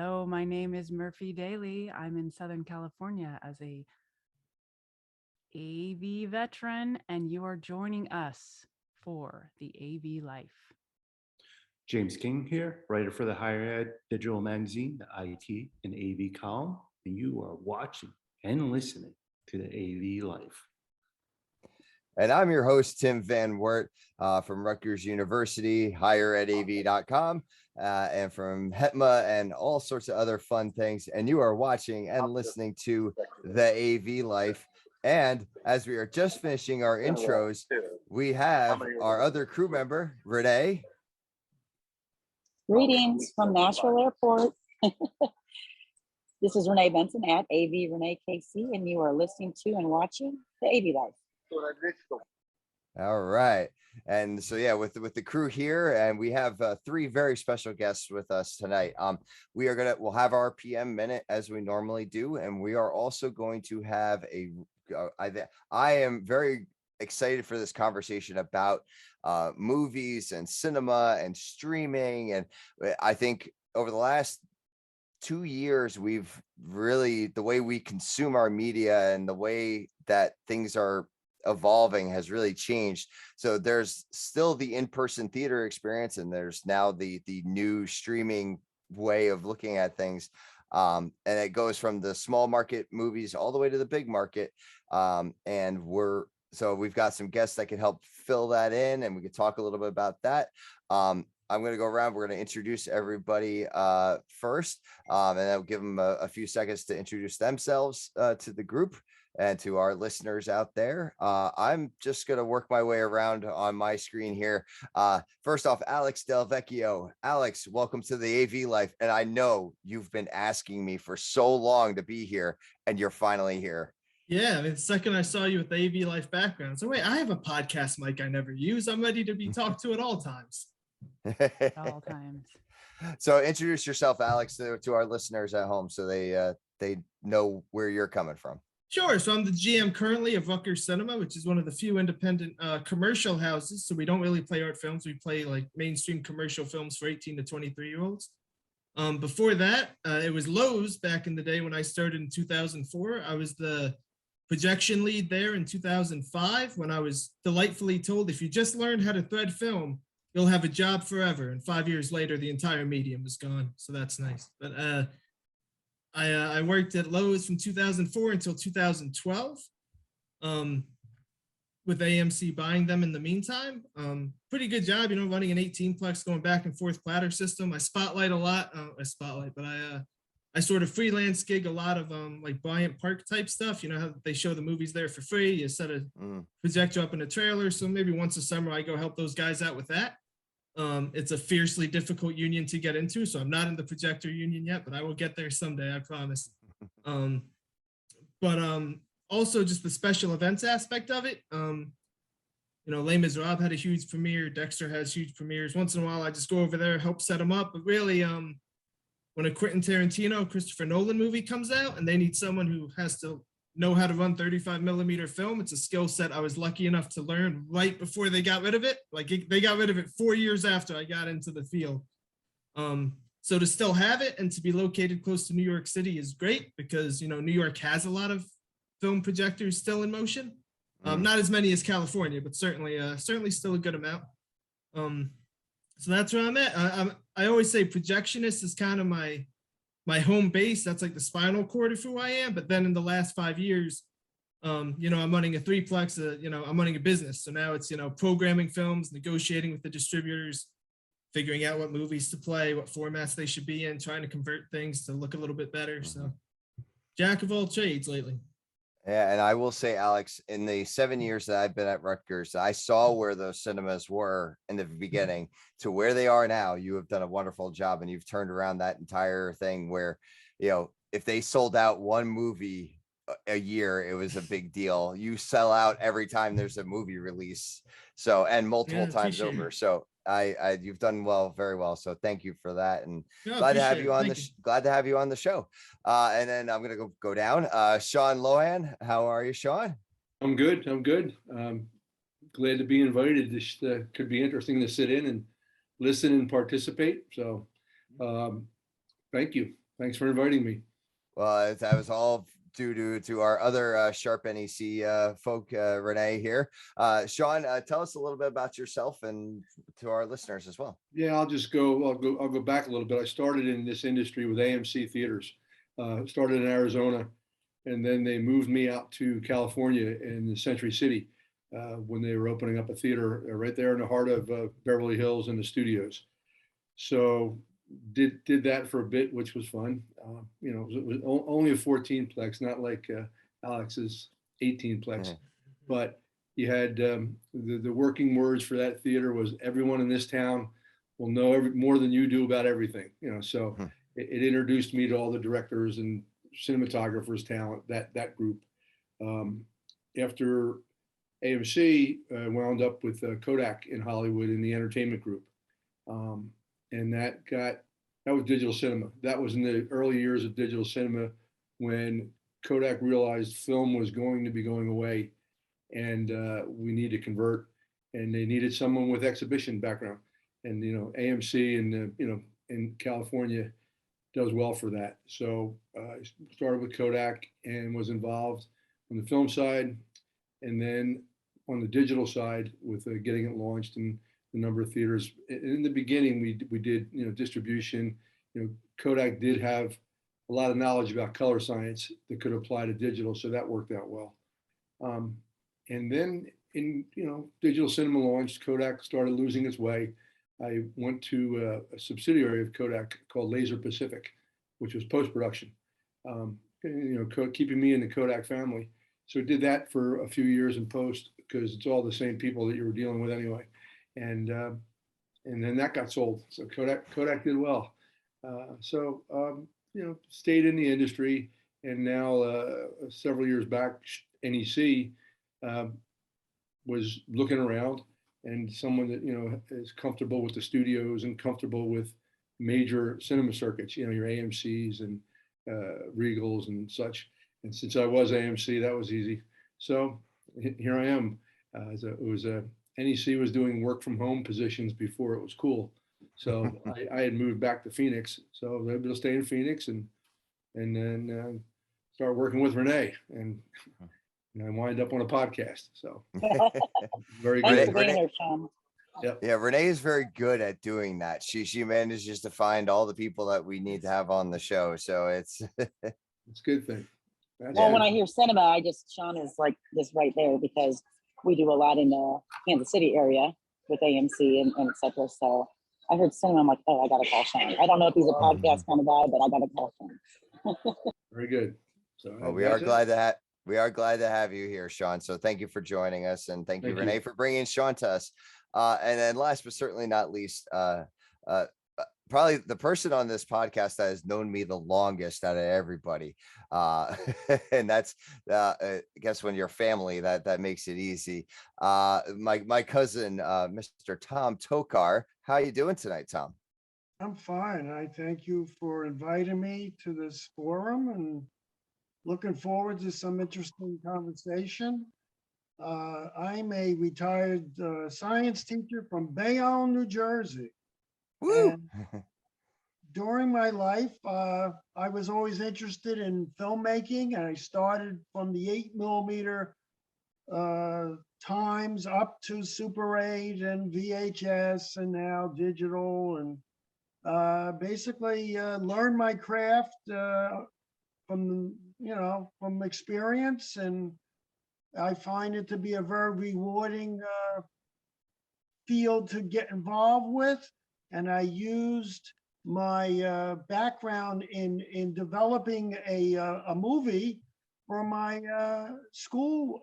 Hello, my name is Murphy Daly. I'm in Southern California as a AV veteran, and you are joining us for the AV Life. James King here, writer for the Higher Ed Digital Magazine, the IT and AV column, and you are watching and listening to the AV Life. And I'm your host, Tim Van Wert from Rutgers University, higheredav.com, and from HETMA and all sorts of other fun things. And you are watching and listening to the AV Life. And as we are just finishing our intros, we have our other crew member, Renee. Greetings from Nashville Airport. This is Renee Benson at AV Renee KC, and you are listening to and watching the AV Life. All right. And so, yeah, with the crew here, and we have three very special guests with us tonight. We'll have our PM minute as we normally do. And we are also going to have I am very excited for this conversation about movies and cinema and streaming. And I think over the last 2 years, we've really, the way we consume our media and the way that things are evolving has really changed. So there's still the in-person theater experience, and there's now the new streaming way of looking at things. And it goes from the small market movies all the way to the big market. So we've got some guests that can help fill that in, and we could talk a little bit about that. I'm going to go around. We're going to introduce everybody first, and I'll give them a few seconds to introduce themselves to the group and to our listeners out there. I'm just going to work my way around on my screen here. First off, Alex Del Vecchio. Alex, welcome to the AV Life. And I know you've been asking me for so long to be here, and you're finally here. Yeah, I mean, the second I saw you with the AV Life background, so wait, I have a podcast mic I never use. I'm ready to be talked to at all times. At all times. So introduce yourself, Alex, to our listeners at home, so they know where you're coming from. Sure. So I'm the GM currently of Rutgers Cinema, which is one of the few independent commercial houses. So we don't really play art films. We play like mainstream commercial films for 18 to 23-year-olds. Before that, it was Lowe's back in the day when I started in 2004. I was the projection lead there in 2005 when I was delightfully told, if you just learned how to thread film, you'll have a job forever. And 5 years later, the entire medium was gone. So that's nice. But I worked at Lowe's from 2004 until 2012 with AMC buying them in the meantime. Pretty good job, running an 18-plex, going back and forth platter system. I spotlight a lot. I sort of freelance gig a lot of like Bryant Park type stuff. How they show the movies there for free. You set a projector up in a trailer. So maybe once a summer I go help those guys out with that. It's a fiercely difficult union to get into, so I'm not in the projector union yet, but I will get there someday, I promise. Also just the special events aspect of it. Les Miserables had a huge premiere. Dexter has huge premieres. Once in a while, I just go over there, help set them up. But really, when a Quentin Tarantino, Christopher Nolan movie comes out and they need someone who has to know how to run 35 millimeter film, it's a skill set I was lucky enough to learn right before they got rid of it. They got rid of it 4 years after I got into the field. So to still have it and to be located close to New York City is great because, New York has a lot of film projectors still in motion. Not as many as California, but certainly still a good amount. So that's where I'm at. I always say projectionist is kind of my home base. That's like the spinal cord of who I am. But then in the last 5 years, I'm running a 3-plex, I'm running a business. So now it's, programming films, negotiating with the distributors, figuring out what movies to play, what formats they should be in, trying to convert things to look a little bit better. So jack of all trades lately. Yeah, and I will say, Alex, in the 7 years that I've been at Rutgers, I saw where those cinemas were in the beginning to where they are now. You have done a wonderful job, and you've turned around that entire thing where, if they sold out one movie a year, it was a big deal. You sell out every time there's a movie release, and multiple times over. So you've done very well. So thank you for that, and glad to have you on glad to have you on the show. And then I'm gonna go down. Sean Lohan, how are you, Sean? I'm good. Glad to be invited. This could be interesting to sit in and listen and participate. So thank you. Thanks for inviting me. Well, that was all due to our other Sharp NEC folk, Renee here. Sean, tell us a little bit about yourself and to our listeners as well. Yeah, I'll go back a little bit. I started in this industry with AMC Theaters. Started in Arizona, and then they moved me out to California in the Century City when they were opening up a theater right there in the heart of Beverly Hills and the studios. So did that for a bit, which was fun. It was only a 14-plex, not like Alex's 18-plex. Mm-hmm. But you had the working words for that theater was everyone in this town will know more than you do about everything. So it introduced me to all the directors and cinematographers, talent, that group. After AMC, wound up with Kodak in Hollywood in the entertainment group. And that was digital cinema. That was in the early years of digital cinema when Kodak realized film was going to be going away, and we need to convert. And they needed someone with exhibition background. And AMC and in California does well for that. So I started with Kodak and was involved on the film side, and then on the digital side with getting it launched in the number of theaters. In the beginning, we did distribution. Kodak did have a lot of knowledge about color science that could apply to digital, so that worked out well. And then in digital cinema launched, Kodak started losing its way. I went to a subsidiary of Kodak called Laser Pacific, which was post-production, keeping me in the Kodak family. So I did that for a few years in post because it's all the same people that you were dealing with anyway. And then that got sold. So Kodak did well. Stayed in the industry, and now several years back, NEC was looking around, and someone that is comfortable with the studios and comfortable with major cinema circuits, your AMC's and Regals and such. And since I was AMC, that was easy. So here I am. NEC was doing work from home positions before it was cool. So I had moved back to Phoenix. So I was able to stay in Phoenix and then start working with Renee. And I wind up on a podcast. So very Thanks good. for being here, Sean. Yep. Yeah, Renee is very good at doing that. She manages to find all the people that we need to have on the show. So it's a good thing. When I hear cinema, Sean is like this right there because we do a lot in the Kansas City area with AMC and et cetera. So I heard cinema, I'm like, oh, I got to call Sean. I don't know if he's a podcast kind of guy, but I got to call Sean. Very good. So well, we are glad to have you here, Sean. So thank you for joining us, and thank you, Renee, for bringing Sean to us. And then last but certainly not least, probably the person on this podcast that has known me the longest out of everybody. And that's, I guess when you're family, that makes it easy. My cousin, Mr. Tom Tokar. How you doing tonight, Tom? I'm fine. I thank you for inviting me to this forum and looking forward to some interesting conversation. I'm a retired science teacher from Bayonne, New Jersey. Woo! And during my life, I was always interested in filmmaking, and I started from the 8mm times up to Super 8 and VHS and now digital, and basically learned my craft from experience, and I find it to be a very rewarding field to get involved with. And I used my background in developing a movie for my school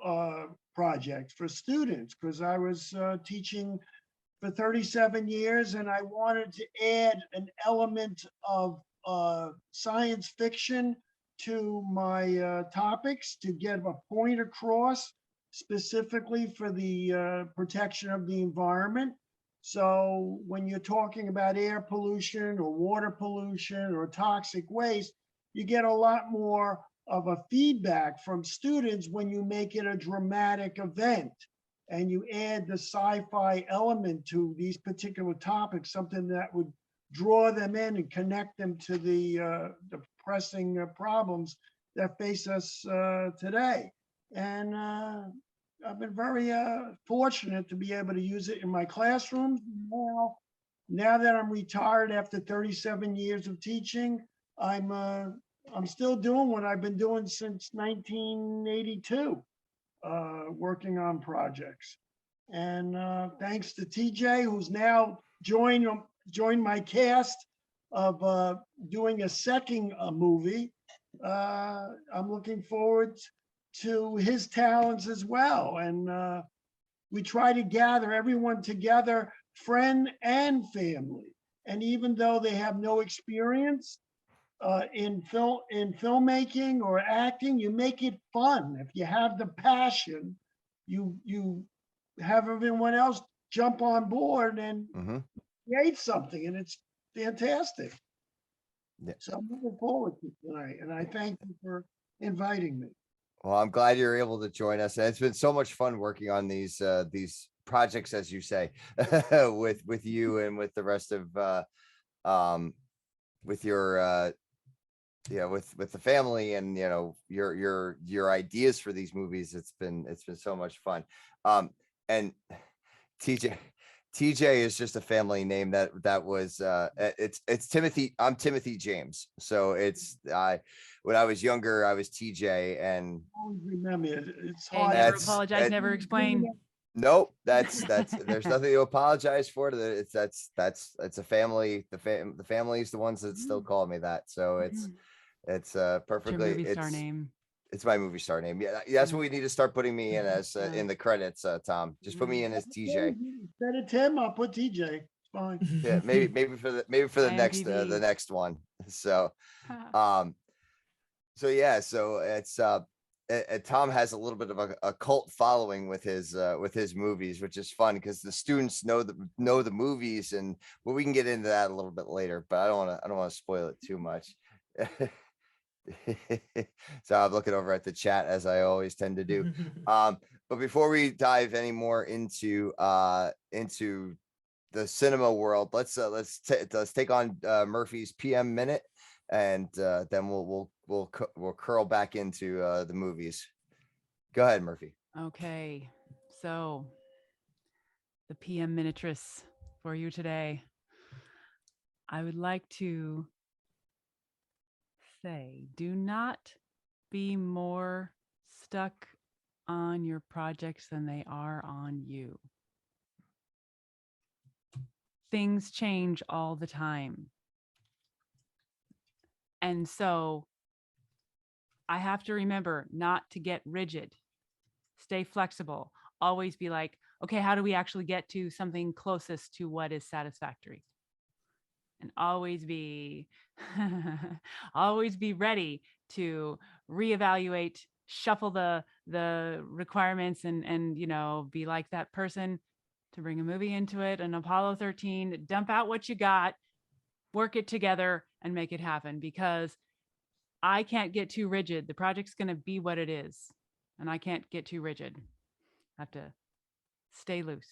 project for students, because I was teaching for 37 years and I wanted to add an element of science fiction to my topics to get a point across, specifically for the protection of the environment. So when you're talking about air pollution or water pollution or toxic waste, you get a lot more of a feedback from students when you make it a dramatic event and you add the sci-fi element to these particular topics, something that would draw them in and connect them to the pressing problems that face us today. And I've been very fortunate to be able to use it in my classroom. Now that I'm retired after 37 years of teaching, I'm still doing what I've been doing since 1982, working on projects. And thanks to TJ, who's now joined my cast of doing a second movie. I'm looking forward to his talents as well. And we try to gather everyone together, friend and family. And even though they have no experience in filmmaking or acting, you make it fun. If you have the passion, you have everyone else jump on board and create something, and it's fantastic. Yeah. So I'm looking forward to tonight, and I thank you for inviting me. Well, I'm glad you're able to join us. It's been so much fun working on these projects, as you say, with you and with the rest of with your with the family and your ideas for these movies. It's been so much fun. And TJ is just a family name that was it's Timothy. I'm Timothy James. So it's when I was younger, I was TJ, and Always remember it's Hey, hard. never apologize, never explain. nope, that's there's nothing to apologize for. It's a family. The family is the ones that still call me that. So it's perfectly. Your movie star name. It's my movie star name. Yeah, that's what we need to start putting me in as in the credits. Tom, just put me in as TJ. Instead of Tim, I'll put TJ. It's fine. Yeah, maybe for the IMDb. next one. So so it's Tom has a little bit of a cult following with his movies, which is fun because the students know the movies, and well, we can get into that a little bit later, but I don't want to spoil it too much. So I'm looking over at the chat, as I always tend to do. But before we dive any more into the cinema world, let's take on Murphy's PM minute, and then we'll curl back into the movies. Go ahead, Murphy. Okay, so the PM Minutress for you today. I would like to say, do not be more stuck on your projects than they are on you. Things change all the time. And so I have to remember not to get rigid, stay flexible, always be like, okay, how do we actually get to something closest to what is satisfactory? And always be ready to reevaluate, shuffle the requirements, and be like that person to bring a movie into it, an Apollo 13, dump out what you got, work it together, and make it happen, because I can't get too rigid. The project's going to be what it is, and I can't get too rigid. I have to stay loose.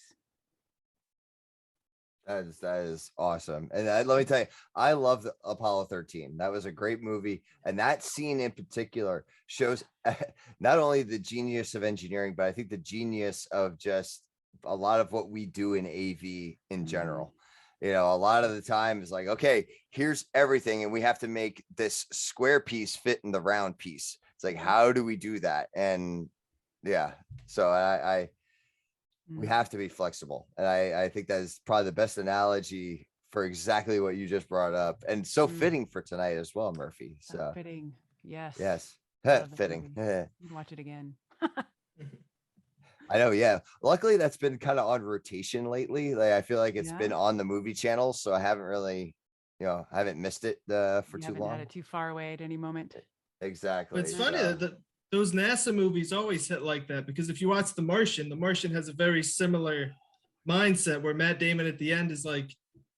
That is awesome. And let me tell you, I love the Apollo 13. That was a great movie. And that scene in particular shows not only the genius of engineering, but I think the genius of just a lot of what we do in AV in general. A lot of the time is like, okay, here's everything, and we have to make this square piece fit in the round piece. It's like, how do we do that? And yeah, so we have to be flexible. And I think that is probably the best analogy for exactly what you just brought up. And so fitting for tonight as well, Murphy. So fitting. Yes. Fitting. Watch it again. I know. Yeah. Luckily that's been kind of on rotation lately. Like, I feel like it's been on the movie channel. So I haven't really, I haven't missed it for too long. Had it too far away at any moment. Exactly. But it's funny that those NASA movies always hit like that, because if you watch The Martian has a very similar mindset where Matt Damon at the end is like,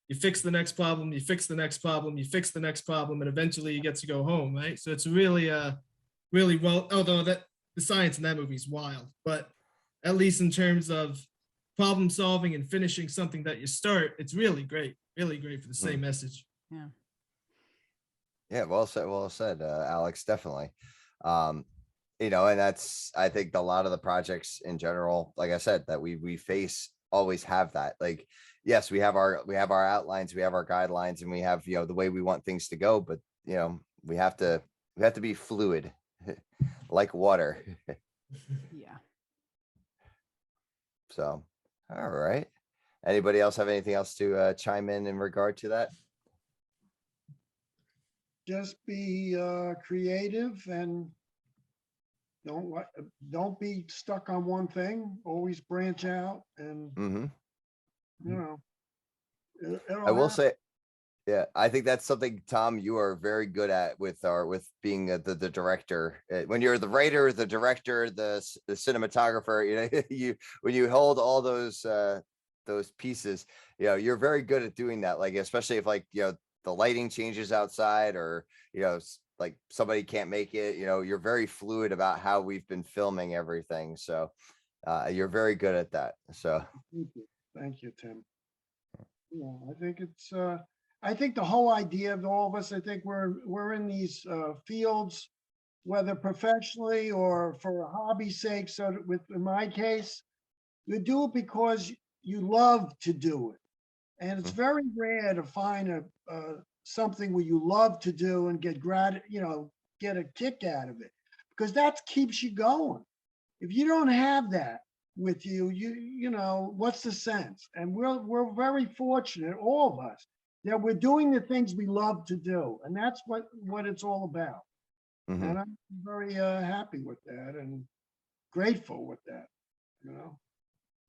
you fix the next problem, you fix the next problem, you fix the next problem, and eventually you get to go home, right? So it's really well, although that the science in that movie is wild, but at least in terms of problem solving and finishing something that you start, it's really great for the same message. Yeah. Yeah, well said, Alex, definitely. Um, you know, and that's, I think a lot of the projects in general, like I said, that we face always have that. Like, yes, we have our outlines, we have our guidelines, and we have, you know, the way we want things to go, but you know, we have to be fluid like water. Yeah. So, all right. Anybody else have anything else to chime in regard to that? Just be creative and don't be stuck on one thing. Always branch out, and Hmm. you know I it'll will happen. say, yeah, I think that's something, Tom, you are very good at with being the director. When you're the writer, the director, the cinematographer, you know, you when you hold all those pieces, you know, you're very good at doing that. Like, especially if, like, you know, the lighting changes outside, or you know, like somebody can't make it, you know, you're very fluid about how we've been filming everything. So you're very good at that. So Thank you, Tim. Yeah, I think it's I think the whole idea of all of us, I think we're in these fields, whether professionally or for a hobby's sake. So with in my case, you do it because you love to do it. And it's very rare to find something where you love to do and get a kick out of it, because that keeps you going. If you don't have that with you, you know, what's the sense? And we're very fortunate, all of us, that we're doing the things we love to do, and that's what it's all about. mhm. And I'm very happy with that and grateful with that. You know.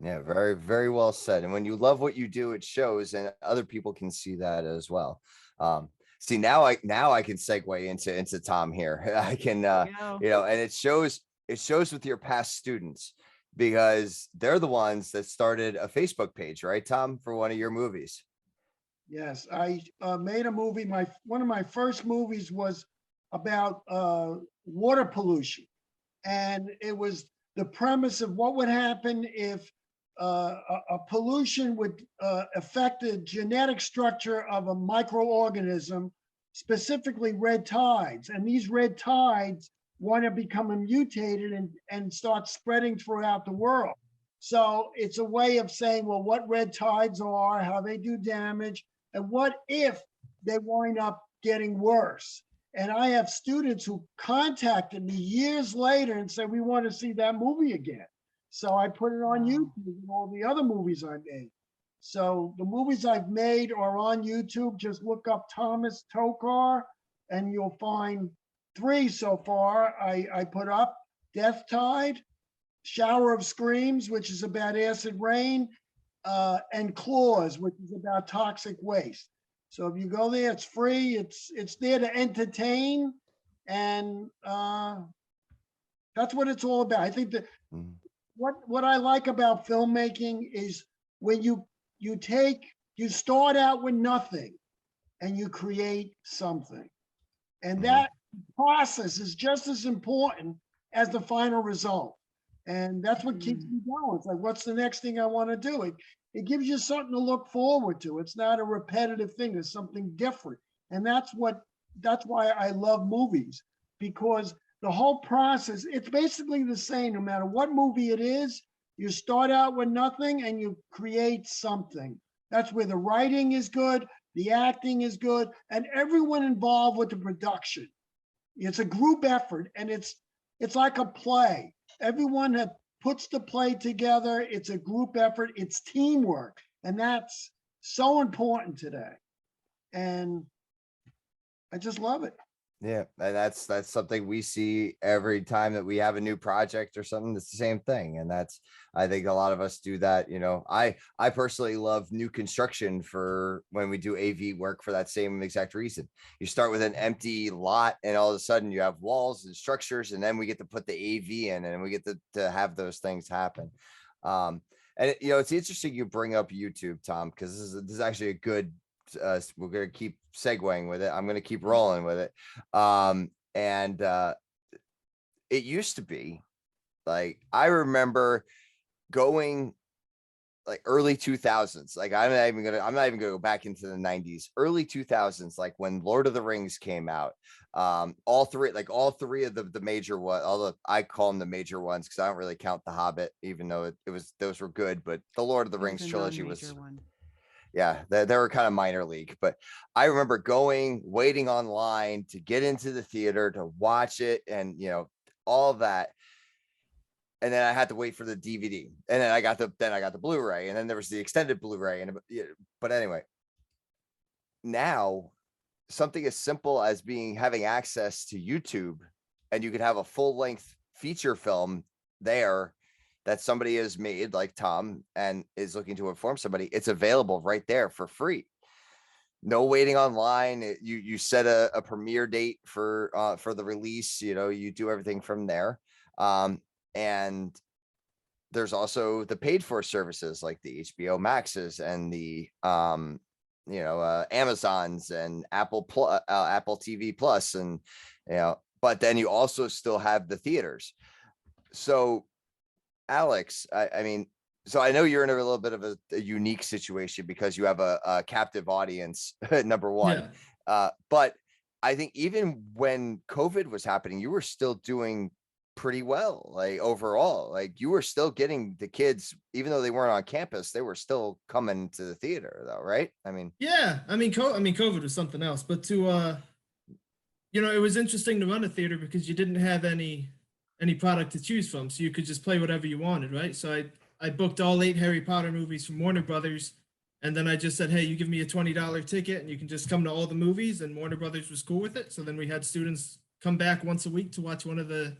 Yeah, very, very well said. And when you love what you do, it shows, and other people can see that as well. See, now I can segue into Tom here. I can There you go. you know, and it shows with your past students, because they're the ones that started a Facebook page, right, Tom, for one of your movies. Yes, I made a movie. One of my first movies was about water pollution, and it was the premise of what would happen if a pollution would affect the genetic structure of a microorganism, specifically red tides. And these red tides want to become mutated and start spreading throughout the world. So it's a way of saying, well, what red tides are, how they do damage, and what if they wind up getting worse. And I have students who contacted me years later and said, we want to see that movie again. So I put it on Wow. YouTube and all the other movies I made. So the movies I've made are on YouTube. Just look up Thomas Tokar and you'll find 3 so far. I put up Death Tide, Shower of Screams, which is about acid rain, and Claws, which is about toxic waste. So if you go there, it's free. It's there to entertain, and that's what it's all about. I think that Mhm. what I like about filmmaking is when you start out with nothing and you create something, and Mhm. that process is just as important as the final result. And that's what keeps Mm. me going. It's like, what's the next thing I want to do? It gives you something to look forward to. It's not a repetitive thing. It's something different. And that's why I love movies, because the whole process, it's basically the same no matter what movie it is. You start out with nothing and you create something. That's where the writing is good, the acting is good, and everyone involved with the production. It's a group effort, and it's like a play. Everyone that puts the play together, it's a group effort, it's teamwork, and that's so important today. And I just love it. Yeah, and that's something we see every time that we have a new project or something. It's the same thing, and that's, I think a lot of us do that. You know, I personally love new construction for when we do AV work for that same exact reason. You start with an empty lot, and all of a sudden you have walls and structures, and then we get to put the AV in, and we get to have those things happen. And you know, it's interesting you bring up YouTube, Tom, because this is actually a good, we're going to keep segueing with it. I'm going to keep rolling with it. And it used to be like, I remember going like early 2000s. Like I'm not even gonna go back into the 90s, early 2000s, like when Lord of the Rings came out. All three of the major one, I call them the major ones because I don't really count The Hobbit, even though it was, those were good, but the Lord of the It was Rings a trilogy non-major was, one. yeah, they were kind of minor league. But I remember waiting online to get into the theater to watch it, and all of that. And then I had to wait for the DVD, and then I got the Blu-ray, and then there was the extended Blu-ray. But anyway, now something as simple as having access to YouTube, and you could have a full-length feature film there that somebody has made, like Tom, and is looking to inform somebody. It's available right there for free. No waiting online. You set a premiere date for the release. You do everything from there. And there's also the paid for services like the HBO Maxes and the Amazons and Apple TV Plus, and but then you also still have the theaters. So Alex, I mean, so I know you're in a little bit of a unique situation because you have a captive audience, number one. But I think even when COVID was happening, you were still doing pretty well, like overall. Like you were still getting the kids, even though they weren't on campus, they were still coming to the theater though, right? I mean, Yeah, I mean, COVID was something else, but it was interesting to run a theater because you didn't have any product to choose from, so you could just play whatever you wanted, right? So I booked all 8 Harry Potter movies from Warner Brothers, and then I just said, hey, you give me a $20 ticket and you can just come to all the movies, and Warner Brothers was cool with it. So then we had students come back once a week to watch one of the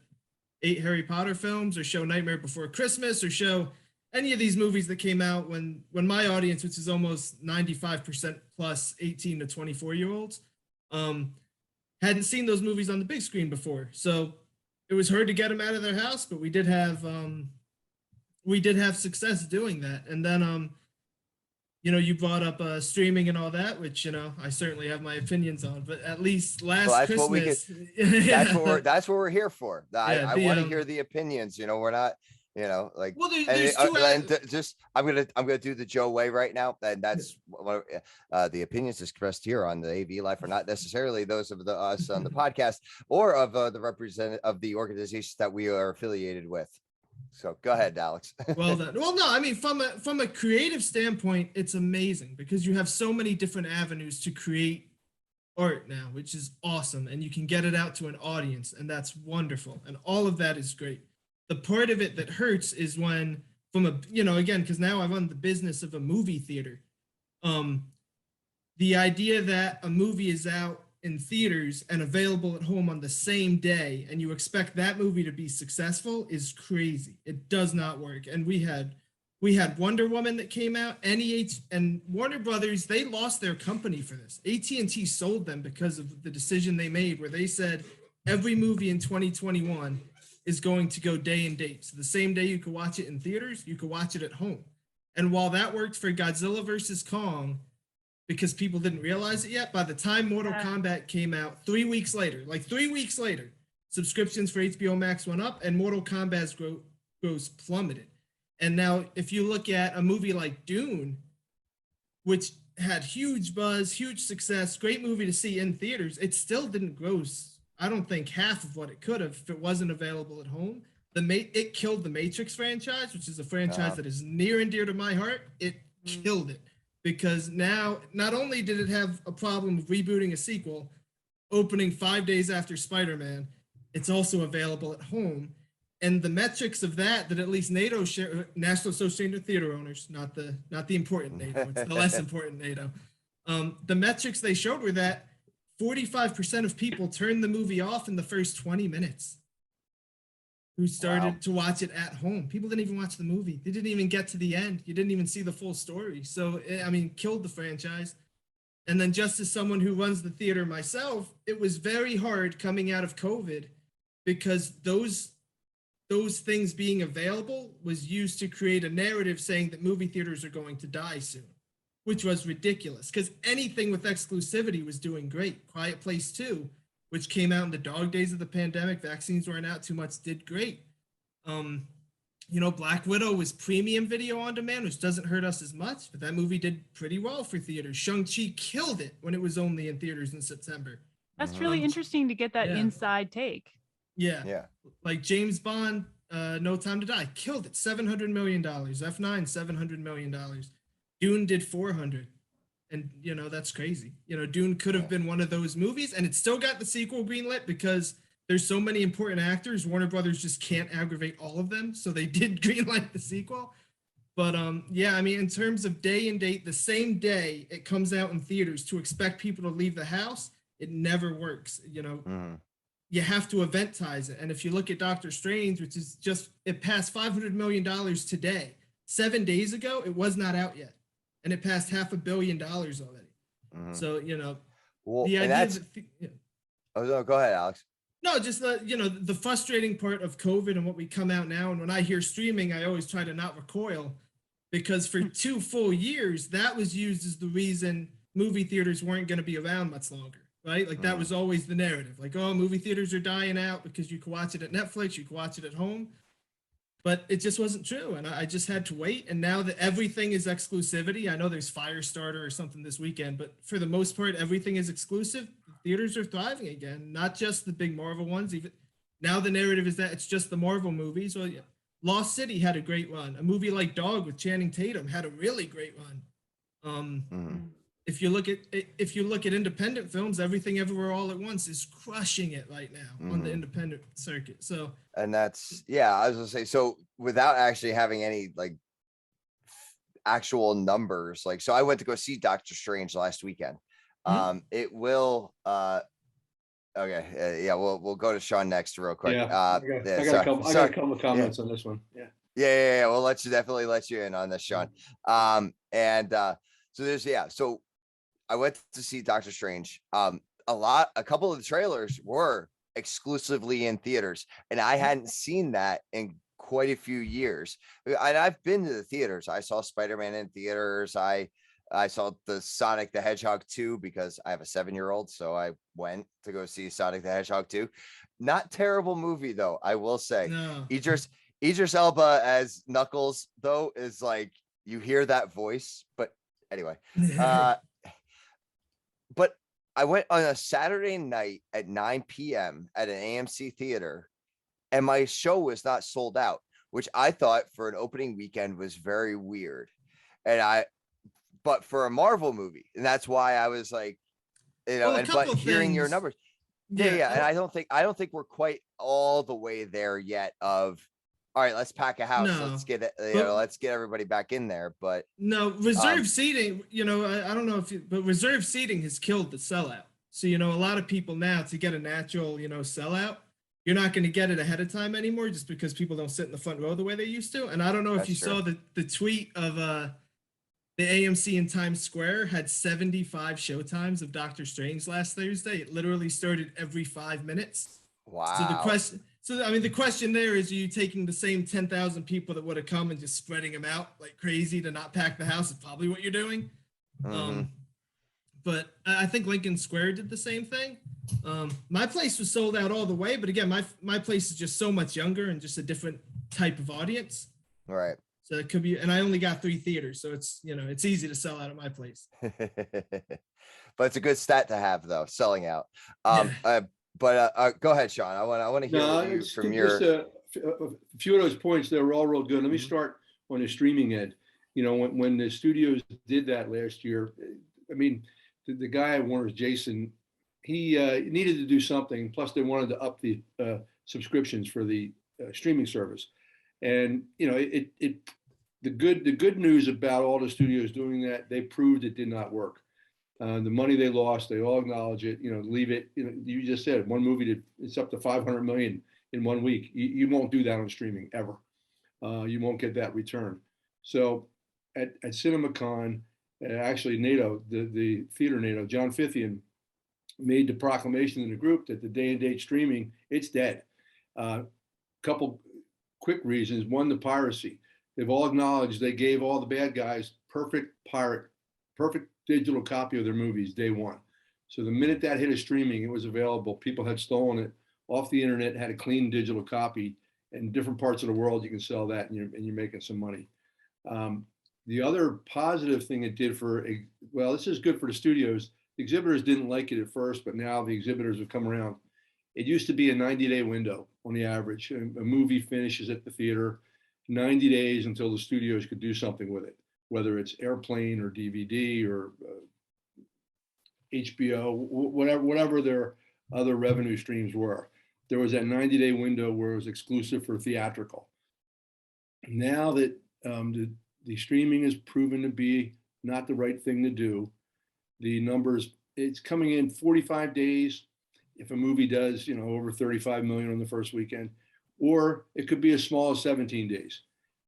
8 Harry Potter films, or show Nightmare Before Christmas, or show any of these movies that came out when my audience, which is almost 95% plus 18 to 24-year-olds, hadn't seen those movies on the big screen before. So it was hard to get them out of their house, but we did have success doing that. And then you brought up streaming and all that, which I certainly have my opinions on. But at least last Christmas, that's what we're here for. I want to hear the opinions. We're not, like. Well, there's two. I'm gonna do the Joe way right now, and that's what the opinions expressed here on the AV Life are not necessarily those of us on the podcast or of the representative of the organizations that we are affiliated with. So go ahead, Alex. Well, no, I mean, from a creative standpoint, it's amazing because you have so many different avenues to create art now, which is awesome. And you can get it out to an audience, and that's wonderful. And all of that is great. The part of it that hurts is when again, because now I run the business of a movie theater. The idea that a movie is out in theaters and available at home on the same day, and you expect that movie to be successful is crazy. It does not work. And we had Wonder Woman that came out, NEH and Warner Brothers, they lost their company for this. AT&T sold them because of the decision they made where they said every movie in 2021 is going to go day and date. So the same day you could watch it in theaters, you could watch it at home. And while that worked for Godzilla versus Kong, because people didn't realize it yet, by the time Mortal Kombat came out 3 weeks later, subscriptions for HBO Max went up and Mortal Kombat's growth plummeted. And now if you look at a movie like Dune, which had huge buzz, huge success, great movie to see in theaters, it still didn't gross, I don't think, half of what it could have if it wasn't available at home. It killed the Matrix franchise, which is a franchise that is near and dear to my heart. It killed it. Because now, not only did it have a problem of rebooting a sequel, opening 5 days after Spider-Man, it's also available at home. And the metrics of that at least NATO National Association of Theater Owners, not the important NATO, it's the less important NATO. The metrics they showed were that 45% of people turned the movie off in the first 20 minutes. Who started to watch it at home. People didn't even watch the movie. They didn't even get to the end. You didn't even see the full story. So, I mean, killed the franchise. And then just as someone who runs the theater myself, it was very hard coming out of COVID because those things being available was used to create a narrative saying that movie theaters are going to die soon, which was ridiculous because anything with exclusivity was doing great. Quiet Place 2, which came out in the dog days of the pandemic, vaccines weren't out too much, did great. Black Widow was premium video on demand, which doesn't hurt us as much, but that movie did pretty well for theaters. Shang-Chi killed it when it was only in theaters in September. That's Mhm. really interesting to get that Yeah. inside take. Yeah. Yeah. Like James Bond, No Time to Die, killed it. $700 million. F9, $700 million. Dune did 400. And, that's crazy. Dune could have been one of those movies, and it still got the sequel greenlit because there's so many important actors. Warner Brothers just can't aggravate all of them. So they did greenlight the sequel. But yeah, I mean, in terms of day and date, the same day it comes out in theaters, to expect people to leave the house, it never works. Mhm. You have to eventize it. And if you look at Doctor Strange, which is it passed $500 million today. 7 days ago, it was not out yet. And it passed $500 million already. Mhm. So, Well, the and idea that's, that, oh, no, go ahead, Alex. no, just the frustrating part of COVID and what we come out now. And when I hear streaming, I always try to not recoil, because for 2 full years, that was used as the reason movie theaters weren't going to be around much longer, right? Like that was always the narrative. Like, oh, movie theaters are dying out because you can watch it at Netflix, you can watch it at home. But it just wasn't true. And I just had to wait. And now that everything is exclusivity, I know there's Firestarter or something this weekend, but for the most part, everything is exclusive. Theaters are thriving again, not just the big Marvel ones. Even now, the narrative is that it's just the Marvel movies. Well, yeah, Lost City had a great run. A movie like Dog with Channing Tatum had a really great run. If you look at independent films, Everything Everywhere All at Once is crushing it right now on the independent circuit. So, And that's, yeah, I was gonna say, so without actually having any like actual numbers, like, so I went to go see Doctor Strange last weekend. It will, okay, yeah, we'll go to Sean next real quick. Yeah, I got sorry, a couple of comments on this one. Yeah. yeah. We'll definitely let you in on this, Sean. So I went to see Doctor Strange. A couple of the trailers were exclusively in theaters, and I hadn't seen that in quite a few years. And I've been to the theaters. I saw Spider-Man in theaters. I saw the Sonic the Hedgehog 2 because I have a 7-year-old, so I went to go see Sonic the Hedgehog 2. Not terrible movie though, I will say. no. Idris Elba as Knuckles though is like, you hear that voice, but anyway. But I went on a Saturday night at 9 p.m. at an AMC theater, and my show was not sold out, which I thought for an opening weekend was very weird. But for a Marvel movie, and that's why I was like, but hearing your numbers, yeah. And I don't think we're quite all the way there yet of, all right, let's pack a house. No, let's get it, let's get everybody back in there. But no, reserve seating, I don't know but reserve seating has killed the sellout. So, a lot of people now, to get a natural, sellout, you're not going to get it ahead of time anymore, just because people don't sit in the front row the way they used to. And I don't know if you saw the tweet of the AMC in Times Square had 75 showtimes of Doctor Strange last Thursday. It literally started every 5 minutes. Wow. So the question there is, are you taking the same 10,000 people that would have come and just spreading them out like crazy to not pack the house? Is probably what you're doing. But I think Lincoln Square did the same thing. My place was sold out all the way, but again, my place is just so much younger and just a different type of audience. Right. So it could be, and I only got 3 theaters, so it's it's easy to sell out at my place. But it's a good stat to have, though, selling out. But go ahead, Sean. I want to hear from your. A few of those points, they were all real good. Let me start on the streaming end. When the studios did that last year, I mean, the guy at Warner's, Jason, he needed to do something. Plus, they wanted to up the subscriptions for the streaming service. And the good news about all the studios doing that, they proved it did not work. The money they lost, they all acknowledge it. Leave it. You just said one movie it's up to 500 million in 1 week. You won't do that on streaming ever. You won't get that return. So at CinemaCon, actually NATO, the theater NATO, John Fithian made the proclamation in the group that the day and date streaming, it's dead. Couple quick reasons. One, the piracy. They've all acknowledged they gave all the bad guys perfect digital copy of their movies day one. So the minute that hit a streaming, it was available. People had stolen it off the internet, had a clean digital copy, in different parts of the world, you can sell that and you're making some money. The other positive thing it did well, this is good for the studios. The exhibitors didn't like it at first, but now the exhibitors have come around. It used to be a 90-day window on the average. A movie finishes at the theater, 90 days until the studios could do something with it, whether it's airplane or DVD or HBO, whatever their other revenue streams were. There was that 90-day window where it was exclusive for theatrical. Now that the streaming is proven to be not the right thing to do, the numbers, it's coming in 45 days if a movie does, over 35 million on the first weekend, or it could be as small as 17 days.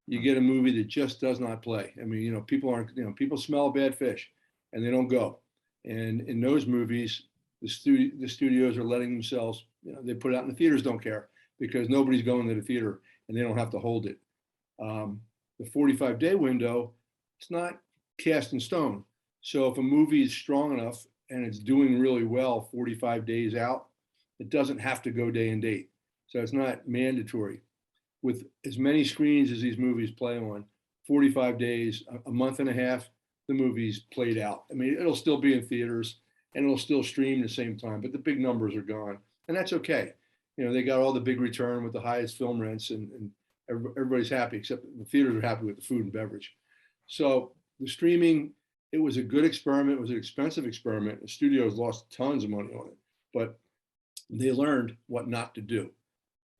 You get a movie that just does not play. I mean, people smell a bad fish and they don't go. And in those movies, the studios are letting themselves, they put it out in the theaters, don't care, because nobody's going to the theater and they don't have to hold it. The 45-day window, it's not cast in stone. So if a movie is strong enough and it's doing really well 45 days out, it doesn't have to go day and date. So it's not mandatory. With as many screens as these movies play on, 45 days, a month and a half, the movie's played out. I mean, it'll still be in theaters and it'll still stream at the same time, but the big numbers are gone. And that's okay. They got all the big return with the highest film rents and everybody's happy, except the theaters are happy with the food and beverage. So the streaming, it was a good experiment. It was an expensive experiment. The studios lost tons of money on it, but they learned what not to do.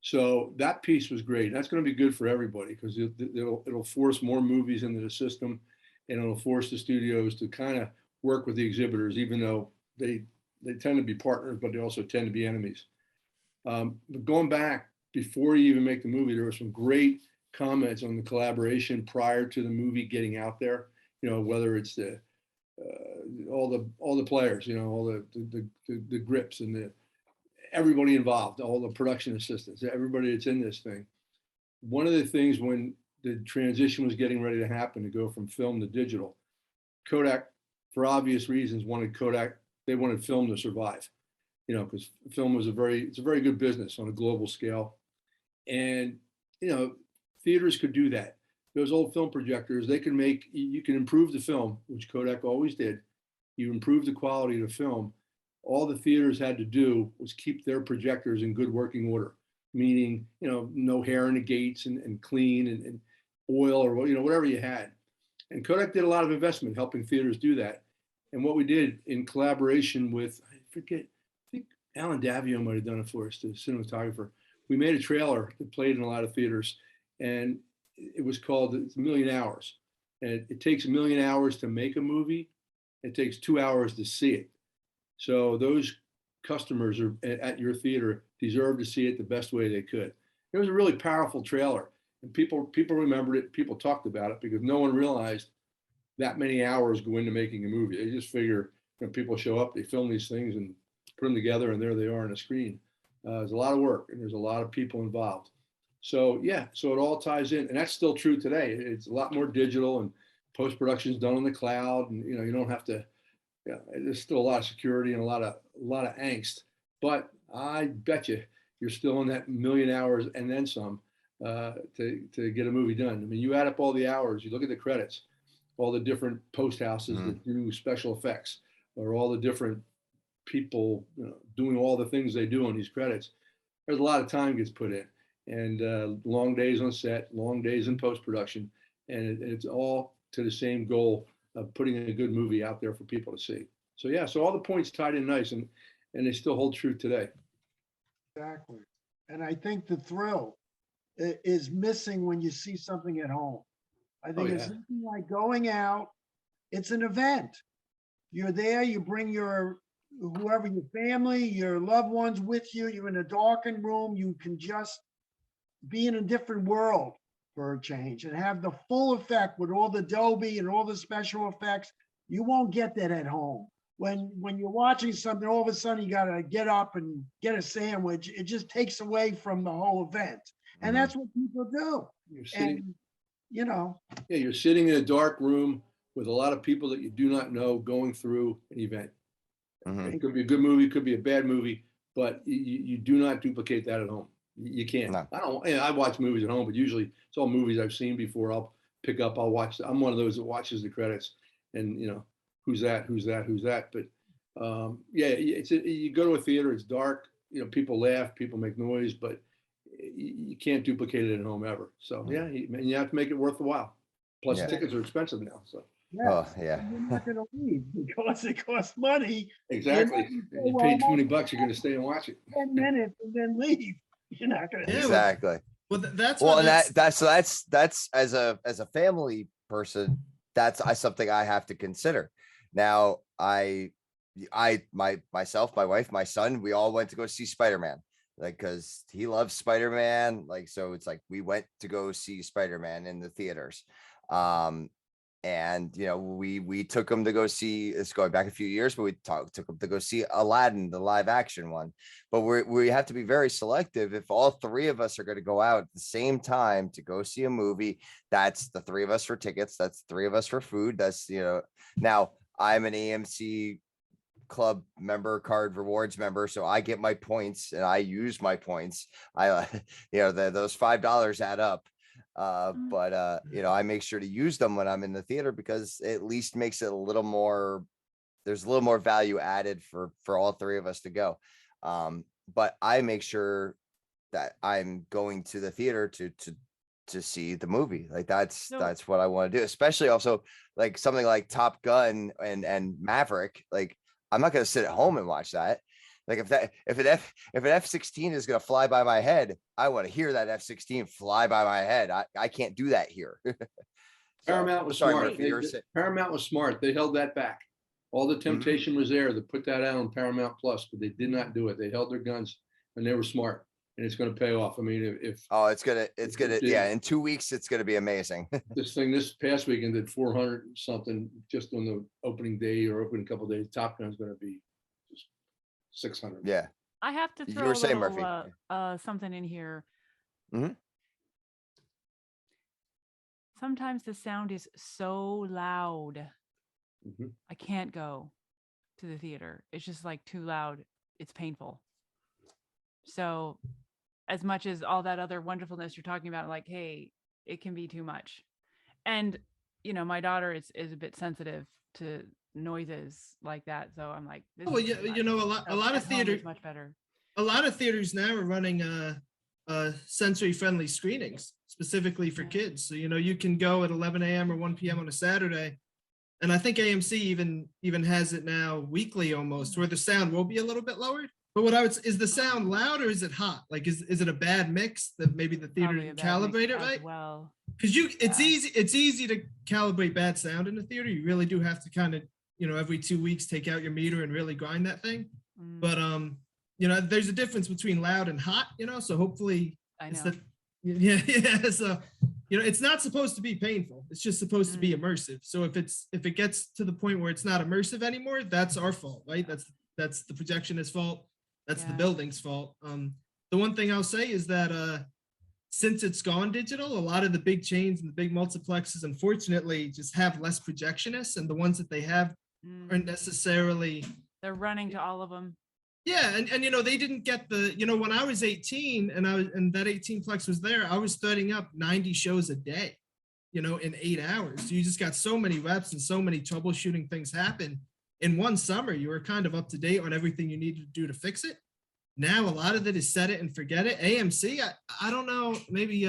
So that piece was great. That's going to be good for everybody because it'll force more movies into the system, and it'll force the studios to kind of work with the exhibitors, even though they tend to be partners, but they also tend to be enemies. But going back, before you even make the movie, there were some great comments on the collaboration prior to the movie getting out there. Whether it's all the players, all the grips and everybody involved, all the production assistants, everybody that's in this thing. One of the things when the transition was getting ready to happen to go from film to digital, Kodak, for obvious reasons, wanted film to survive. Because film was it's a very good business on a global scale, and theaters could do that. Those old film projectors, you can improve the film, which Kodak always did. You improve the quality of the film. All the theaters had to do was keep their projectors in good working order, meaning, no hair in the gates and clean and oil or, whatever you had. And Kodak did a lot of investment helping theaters do that. And what we did in collaboration with, I think Alan Davio might have done it for us, the cinematographer. We made a trailer that played in a lot of theaters, and it was called It's a Million Hours. And it takes a million hours to make a movie. It takes 2 hours to see it. So those customers at your theater deserve to see it the best way they could. It was a really powerful trailer, and people remembered it. People talked about it because no one realized that many hours go into making a movie. They just figure people show up, they film these things and put them together, and there they are on a screen. There's a lot of work and there's a lot of people involved. So yeah, so it all ties in, and that's still true today. It's a lot more digital, and post-production is done on the cloud, and you don't have to. Yeah, there's still a lot of security and a lot of angst, but I bet you're still in that million hours and then some to get a movie done. I mean, you add up all the hours, you look at the credits, all the different post houses that do special effects, or all the different people doing all the things they do on these credits. There's a lot of time gets put in, and long days on set, long days in post-production, and it's all to the same goal of putting a good movie out there for people to see. So yeah, so all the points tied in nice, and they still hold true today. Exactly. And I think the thrill is missing when you see something at home. I think it's nothing like going out. It's an event. You're there, you bring your family, your loved ones with you. You're in a darkened room. You can just be in a different world for a change and have the full effect with all the Dolby and all the special effects. You won't get that at home. When you're watching something, all of a sudden you got to get up and get a sandwich. It just takes away from the whole event. And that's what people do. You're sitting in a dark room with a lot of people that you do not know going through an event. It could be a good movie, could be a bad movie, but you do not duplicate that at home. You can't. No. I don't. I watch movies at home, but usually it's all movies I've seen before. I'll pick up. I'll watch. I'm one of those that watches the credits, and who's that? Who's that? Who's that? But yeah, you go to a theater. It's dark. People laugh, people make noise, but you can't duplicate it at home ever. So yeah, you have to make it worth the while. Plus, Yeah. tickets are expensive now. So Oh, yeah. You're not gonna leave because it costs money. exactly, you paid $20, you're going to stay and watch it. 10 minutes and then leave. You're not gonna. Yeah, Exactly. Well, that's Well, what and that's as a family person, that's something I have to consider. Now, myself, my wife, my son, we all went to go see Spider-Man, like, because he loves Spider-Man. Like, so it's like we went to go see Spider-Man in the theaters. And we took him to go see, it's going back a few years, but we took him to go see Aladdin, the live action one. But we have to be very selective. If all three of us are going to go out at the same time to go see a movie, that's the three of us for tickets. That's three of us for food. That's, now I'm an AMC club member, card rewards member, so I get my points and I use my points. I those $5 add up. But I make sure to use them when I'm in the theater, because it at least makes it a little more, there's a little more value added for all three of us to go. But I make sure that I'm going to the theater to see the movie. Like that's what I want to do, especially also like something like Top Gun and Maverick. Like, I'm not going to sit at home and watch that. Like, if an F-16 is going to fly by my head, I want to hear that F-16 fly by my head. I can't do that here. Paramount was sorry, smart. Murphy, Paramount was smart. They held that back. All the Mm-hmm. temptation was there to put that out on Paramount Plus, but they did not do it. They held their guns, and they were smart. And it's going to pay off. I mean, if yeah, in 2 weeks it's gonna be amazing. this past weekend did 400 something just on the opening day or opening couple of days, Top Gun's going to be just 600. Yeah. I have to You throw were a saying, little, Murphy. something in here. Mhm. Sometimes the sound is so loud. Mhm. I can't go to the theater. It's just like too loud. It's painful. So as much as all that other wonderfulness you're talking about, like, hey, it can be too much. And, my daughter is a bit sensitive to noises like that. So I'm like, this well, is too much. a lot of At home theater, is much better. a lot of theaters now are running sensory friendly screenings specifically for kids. So you can go at 11 a.m. or 1 p.m. on a Saturday, and I think AMC even has it now weekly almost, where the sound will be a little bit lowered. But is the sound loud or is it hot? Like, is it a bad mix that maybe the theater Probably a didn't bad mix calibrate it as right? well. Because it's easy to calibrate bad sound in the theater. You really do have to kind of, every 2 weeks take out your meter and really grind that thing. Mm, But there's a difference between loud and hot, so hopefully I it's know. yeah. So it's not supposed to be painful. It's just supposed to be immersive. So if it gets to the point where it's not immersive anymore, that's our fault, right? That's the projectionist's fault. That's the Yeah. building's fault. The one thing I'll say is that since it's gone digital, a lot of the big chains and the big multiplexes, unfortunately, just have less projectionists, and the ones that they have aren't necessarily. They're running to all of them. Yeah, and they didn't get the, when I was 18 and that 18 plex was there, I was threading up 90 shows a day, in 8 hours. So you just got so many reps and so many troubleshooting things happen. In one summer, you were kind of up to date on everything you needed to do to fix it. Now a lot of it is set it and forget it. AMC, I don't know, maybe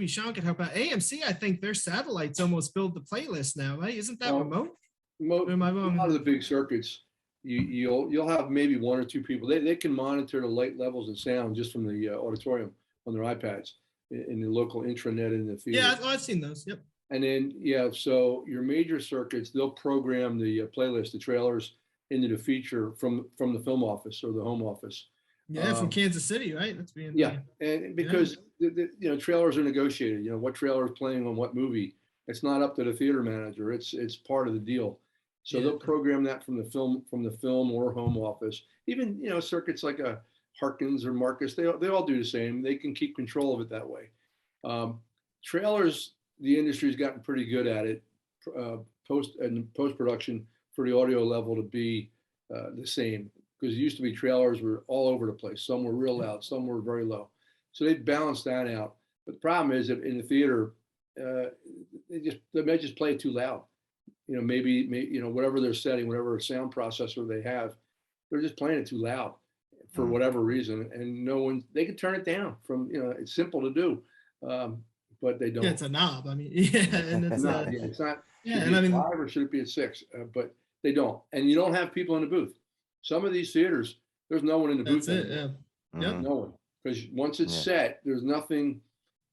Sean could help out. AMC, I think their satellites almost build the playlist now, right? Isn't that remote? Or am I wrong? A lot of the big circuits, you'll have maybe one or two people. They can monitor the light levels and sound just from the auditorium on their iPads in the local intranet in the theater. Yeah, I've seen those. Yep. And then, so your major circuits, they'll program the playlist, the trailers into the feature from the film office or the home office. Yeah, from Kansas City, right? That's being. Yeah, and because trailers are negotiated. What trailer is playing on what movie. It's not up to the theater manager. It's part of the deal. So they'll program that from the film or home office. Even circuits like a Harkins or Marcus, they all do the same. They can keep control of it that way. Trailers, the industry's gotten pretty good at it. Post production for the audio level to be the same, because it used to be trailers were all over the place. Some were real loud, some were very low. So they balance that out. But the problem is that in the theater, they may just play it too loud. You know, maybe whatever they're setting, whatever sound processor they have, they're just playing it too loud for whatever reason, and no one, they can turn it down from, it's simple to do, but they don't. Yeah, it's a knob. I mean, yeah, and it's No, yeah, it's not. yeah, Should and be I at mean, 5 or should it be at 6? But they don't, and you don't have people in the booth. Some of these theaters, there's no one in the booth that's it. anymore. Yeah. Yep. No one, because once it's set, there's nothing.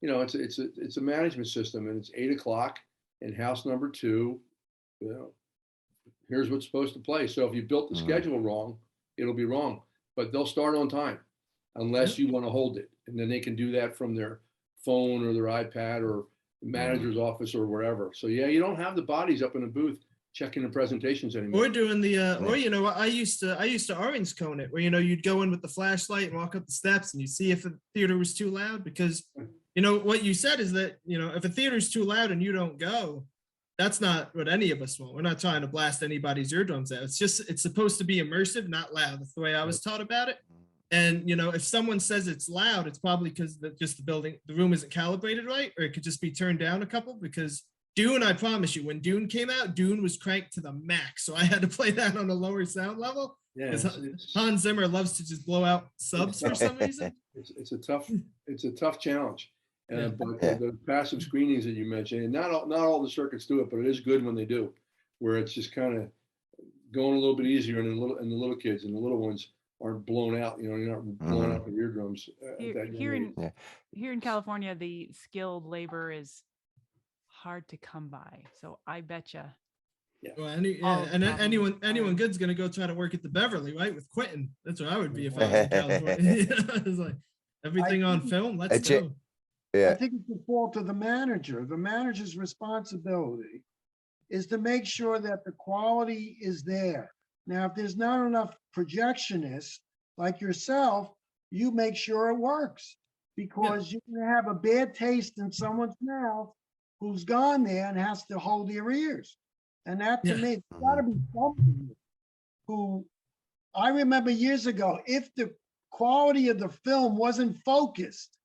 It's a management system, and it's 8 o'clock in house number 2. Here's what's supposed to play. So if you built the schedule wrong, it'll be wrong. But they'll start on time, unless you want to hold it, and then they can do that from their phone or their iPad or the manager's office or wherever. So yeah, you don't have the bodies up in the booth checking the presentations anymore. Or doing the or I used to orange cone it, where you'd go in with the flashlight and walk up the steps and you see if the theater was too loud, because what you said is that if a theater's too loud and you don't go, that's not what any of us want. We're not trying to blast anybody's eardrums out. It's supposed to be immersive, not loud. That's the way I was taught about it. And if someone says it's loud, it's probably because the room isn't calibrated right, or it could just be turned down a couple. Because Dune, I promise you, when Dune came out, Dune was cranked to the max, so I had to play that on a lower sound level. Yeah, Hans Zimmer loves to just blow out subs for some reason. It's a tough challenge. But the passive screenings that you mentioned, and not all the circuits do it, but it is good when they do, where it's just kind of going a little bit easier, and the little kids and the little ones aren't blown out. You're not blowing out the eardrums. Here in California, the skilled labor is hard to come by. So I betcha. Yeah. Well, anyone good's gonna go try to work at the Beverly, right? With Quentin. That's where I would be if I was in California. It's like everything on film. Let's go. I think it's the fault of the manager. The manager's responsibility is to make sure that the quality is there. Now, if there's not enough projectionists like yourself, you make sure it works, because you're going to have a bad taste in someone's mouth who's gone there and has to hold their ears. And that, to me, it's got to be somebody who, I remember years ago, if the quality of the film wasn't focused,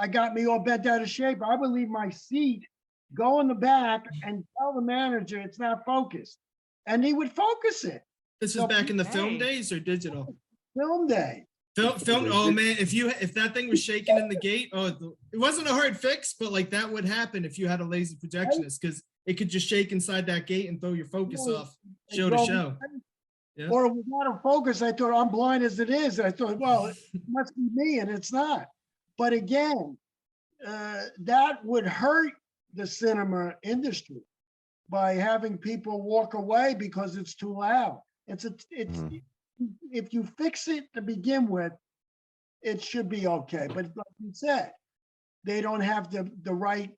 I got me all bent out of shape. I would leave my seat, go in the back, and tell the manager it's not focused, and he would focus it. This is back in the film days or digital? Film day. Film. Oh man, if that thing was shaking in the gate, it wasn't a hard fix, but like that would happen if you had a lazy projectionist, because it could just shake inside that gate and throw your focus off show to show. Yeah. Or it was not a focus. I thought, I'm blind as it is. I thought, well, it must be me, and it's not. But again, that would hurt the cinema industry by having people walk away because it's too loud. If you fix it to begin with, it should be okay. But like you said, they don't have the right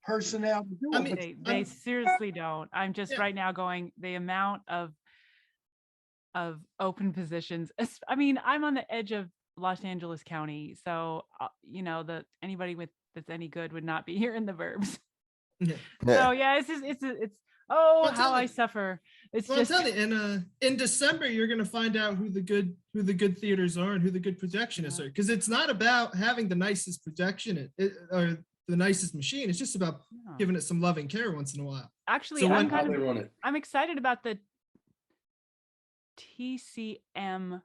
personnel to do it. I mean, they seriously don't. I'm just right now going, the amount of open positions. I mean, I'm on the edge of Los Angeles County, so anybody that's any good would not be here in the burbs. So yeah, it's how I suffer. It's just, I'll tell you, in December you're gonna find out who the good theaters are and who the good projectionists are, because it's not about having the nicest projection or the nicest machine. It's just about giving it some love and care once in a while. Actually, So I'm excited about the TCM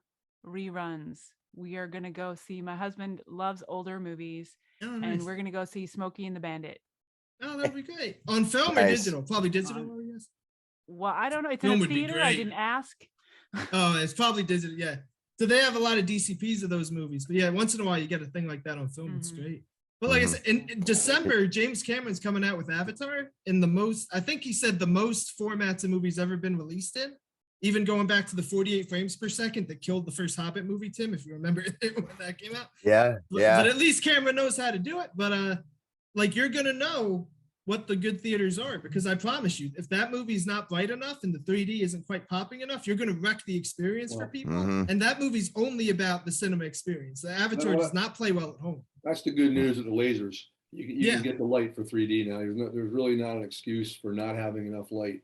reruns. We are gonna go see. My husband loves older movies, and we're gonna go see Smokey and the Bandit. Oh, that'd be great. On film or digital? Probably digital. Yes. Well, I don't know. It's Film in a would be theater. I great. didn't ask. Oh, it's probably digital. Yeah. So they have a lot of DCPs of those movies, but yeah, once in a while you get a thing like that on film. It's great. But like I said, in December, James Cameron's coming out with Avatar in I think he said the most formats a movie's ever been released in. Even going back to the 48 frames per second that killed the first Hobbit movie, Tim, if you remember when that came out. But at least Cameron knows how to do it. But you're gonna know what the good theaters are, because I promise you, if that movie's not bright enough and the 3D isn't quite popping enough, you're gonna wreck the experience for people. And that movie's only about the cinema experience. The Avatar does not play well at home. That's the good news of the lasers. You can get the light for 3D now. There's really not an excuse for not having enough light.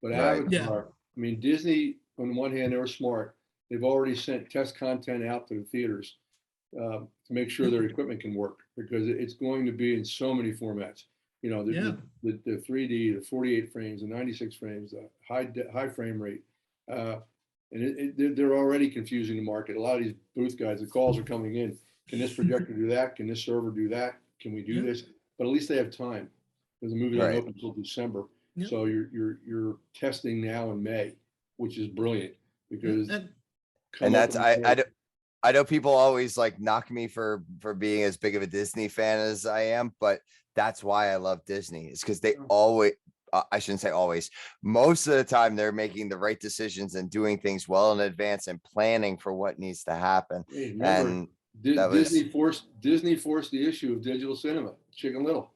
But Avatar, I mean, Disney, on one hand, they were smart. They've already sent test content out to the theaters. to make sure their equipment can work, because it's going to be in so many formats. You know, the 3D, the 48 frames, the 96 frames, the high frame rate. And they're already confusing the market. A lot of these booth guys, the calls are coming in. Can this projector do that? Can this server do that? Can we do this? But at least they have time, because the movie doesn't open until December. Yep. So you're testing now in May, which is brilliant, because and that's I know people always like knock me for being as big of a Disney fan as I am, but that's why I love Disney. It's because they always, I shouldn't say always, most of the time they're making the right decisions and doing things well in advance and planning for what needs to happen. Hey, remember, And Disney forced the issue of digital cinema, Chicken Little.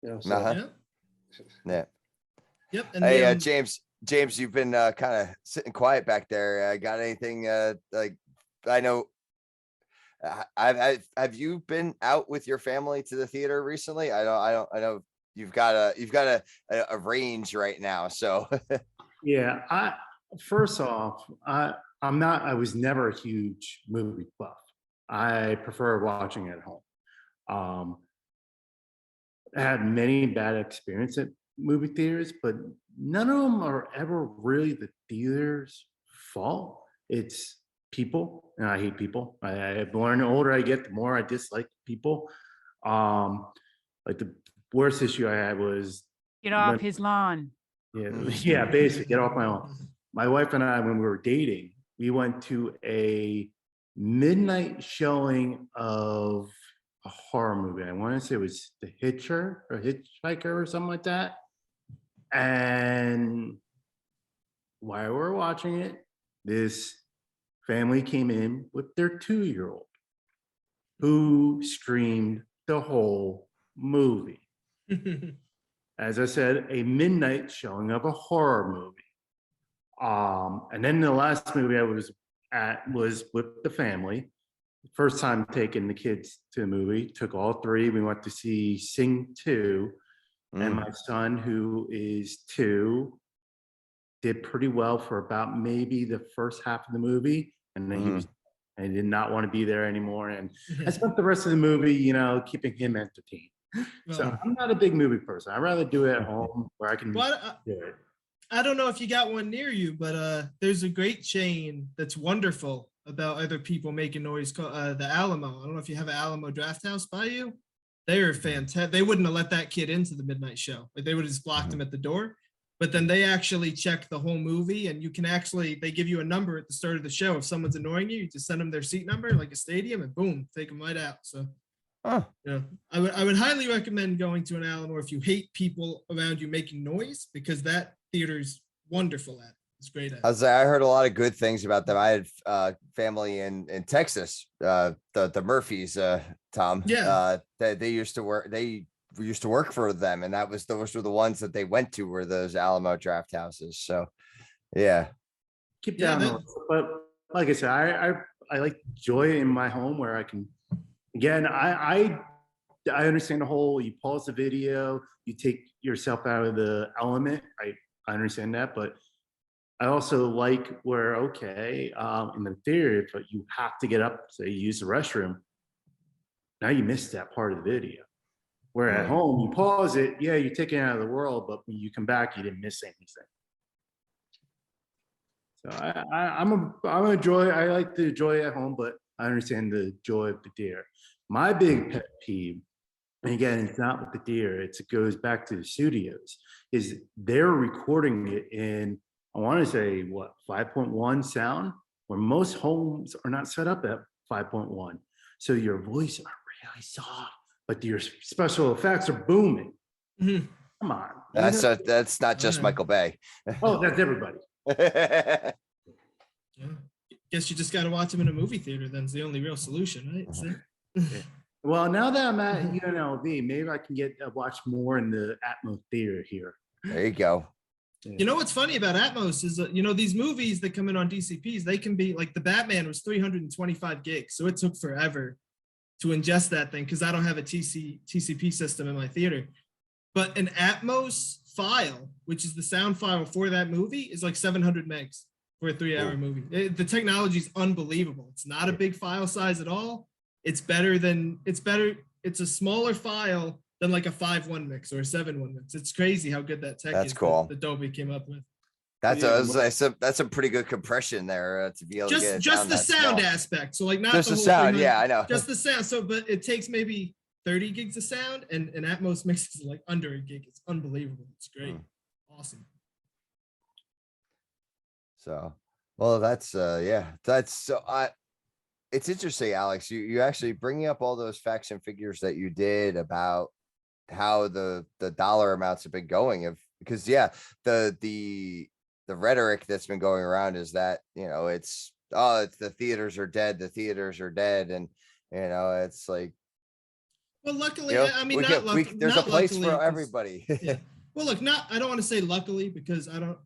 Yeah. So. Yeah. Yep. And hey, James, you've been kind of sitting quiet back there. Got anything like, I know, have you been out with your family to the theater recently? I know you've got a range right now. So Yeah, I was never a huge movie buff. I prefer watching at home. I had many bad experiences at movie theaters, but none of them are ever really the theater's fault. It's people, and I hate people. I've learned the older I get, the more I dislike people. Like the worst issue I had was Get off his lawn. yeah, basically get off my lawn. My wife and I, when we were dating, we went to a midnight showing of a horror movie. I want to say it was The Hitchhiker or something like that. And while we were watching it, this family came in with their 2-year-old who screamed the whole movie. As I said, a midnight showing of a horror movie. And then the last movie I was at was with the family. First time taking the kids to the movie, took all 3. We went to see Sing 2. And my son, who is 2, did pretty well for about maybe the first half of the movie. And then I did not want to be there anymore. And I spent the rest of the movie, keeping him entertained. So I'm not a big movie person. I'd rather do it at home where I can do it. I don't know if you got one near you, but there's a great chain that's wonderful about other people making noise called the Alamo. I don't know if you have an Alamo Draft House by you. They are fantastic. They wouldn't have let that kid into the midnight show. Like, they would have just blocked him at the door. But then they actually check the whole movie, and you can they give you a number at the start of the show. If someone's annoying you, you just send them their seat number, like a stadium, and boom, take them right out. So, I would highly recommend going to an Alamo if you hate people around you making noise, because that theater's wonderful at it. It's great at it. I heard a lot of good things about them. I had family in Texas, the Murphys, Tom. Yeah. They used to work. They used to work for them, and those were the ones that they went to, were those Alamo Draft Houses. So, yeah. Keep down, but like I said, I like joy in my home where I can. Again, I understand the whole. You pause the video, you take yourself out of the element. I understand that, but I also like where in the theater, but you have to get up, say use the restroom. Now you missed that part of the video. Where at home, you pause it, you take it out of the world, but when you come back, you didn't miss anything. So I like the joy at home, but I understand the joy of the theater. My big pet peeve, and again, it's not with the theater, it goes back to the studios, is they're recording it in, I want to say, 5.1 sound, where most homes are not set up at 5.1. So your voice are really soft, but your special effects are booming. Come on. That's not just Michael Bay. Oh, that's everybody. Guess you just got to watch them in a movie theater. Then it's the only real solution, right? Well, now that I'm at UNLV, maybe I can watch more in the Atmos theater here. There you go. You know what's funny about Atmos is, these movies that come in on DCPs, they can be like, the Batman was 325 gigs. So it took forever to ingest that thing, because I don't have a TCP system in my theater. But an Atmos file, which is the sound file for that movie, is like 700 megs for a 3-hour movie. The technology is unbelievable. It's not a big file size at all. it's better. It's a smaller file than like a 5.1 mix or a 7.1 mix. It's crazy how good that tech That's is cool. that Adobe came up with. That's Yeah, that's a pretty good compression there to be able to get it Just down the that sound small. aspect. So like not Just the the whole sound, 300, yeah, I know. just the sound. So but it takes maybe 30 gigs of sound, and Atmos mixes like under a gig. It's unbelievable. It's great. Awesome. So, well, that's yeah, that's so it's interesting, Alex. You actually bringing up all those facts and figures that you did about how the dollar amounts have been going. Because yeah, the rhetoric that's been going around is that, you know, it's the theaters are dead, and you know, it's like, Well, luckily, you know, I mean, there's a place luckily, for 'cause- everybody. Yeah. Well, look, I don't want to say luckily because I'm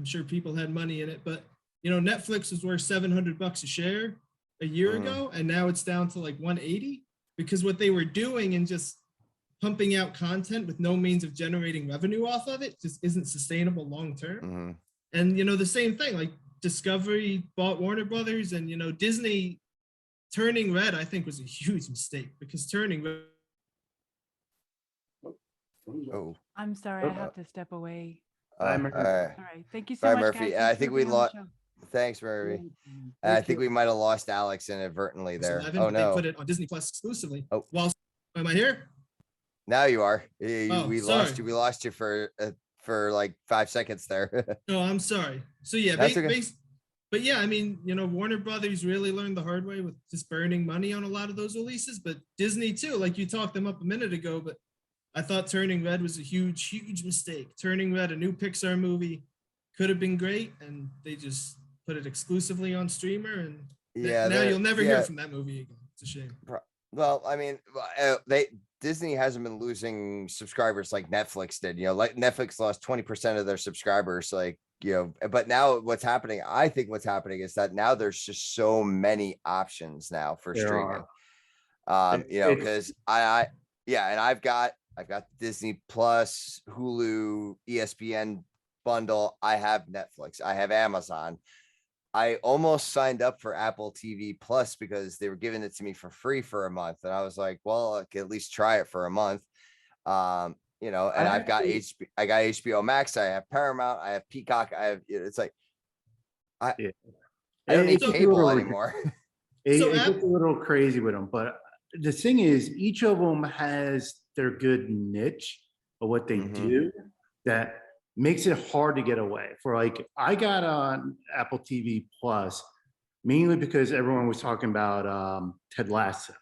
sure people had money in it, but you know, Netflix was worth $700 a share a year ago, and now it's down to like 180 because what they were doing and just pumping out content with no means of generating revenue off of it just isn't sustainable long term. And you know, the same thing, like Discovery bought Warner Brothers, and you know, Disney turning red, I think, was a huge mistake because turning red. Oh, I'm sorry, I have to step away. all Murphy. right. All right. Thank you so Bye, much, Murphy. guys. I Thanks think for we being on the lost. show. Thanks, Murphy. I Thank think you. we might have lost Alex inadvertently there. 11, Oh but they no! put it on Disney Plus exclusively. Oh. While am I here? Now you are. Oh, We sorry. lost you. We lost you for like 5 seconds there. No, I'm sorry. So yeah, That's okay. but yeah, I mean, you know, Warner Brothers really learned the hard way with just burning money on a lot of those releases, but Disney too, like you talked them up a minute ago, but I thought Turning Red was a huge mistake. Turning Red, a new Pixar movie, could have been great, and they just put it exclusively on streamer, and Yeah, now you'll never yeah. hear from that movie again. It's a shame. Well, I mean, Disney hasn't been losing subscribers like Netflix did. You know, like Netflix lost 20% of their subscribers. Like, you know, but now what's happening? I think what's happening is that now there's just so many options now for There streaming. are. You know, because yeah, and I've got Disney Plus, Hulu, ESPN bundle. I have Netflix. I have Amazon. I almost signed up for Apple TV Plus because they were giving it to me for free for a month. And I was like, well, I could at least try it for a month. You know, and I got HBO Max, I have Paramount, I have Peacock, it's like I don't need cable anymore. It So gets a little crazy with them, but the thing is, each of them has their good niche of what they do that makes it hard to get away. For like, I got on Apple TV Plus mainly because everyone was talking about Ted Lasso.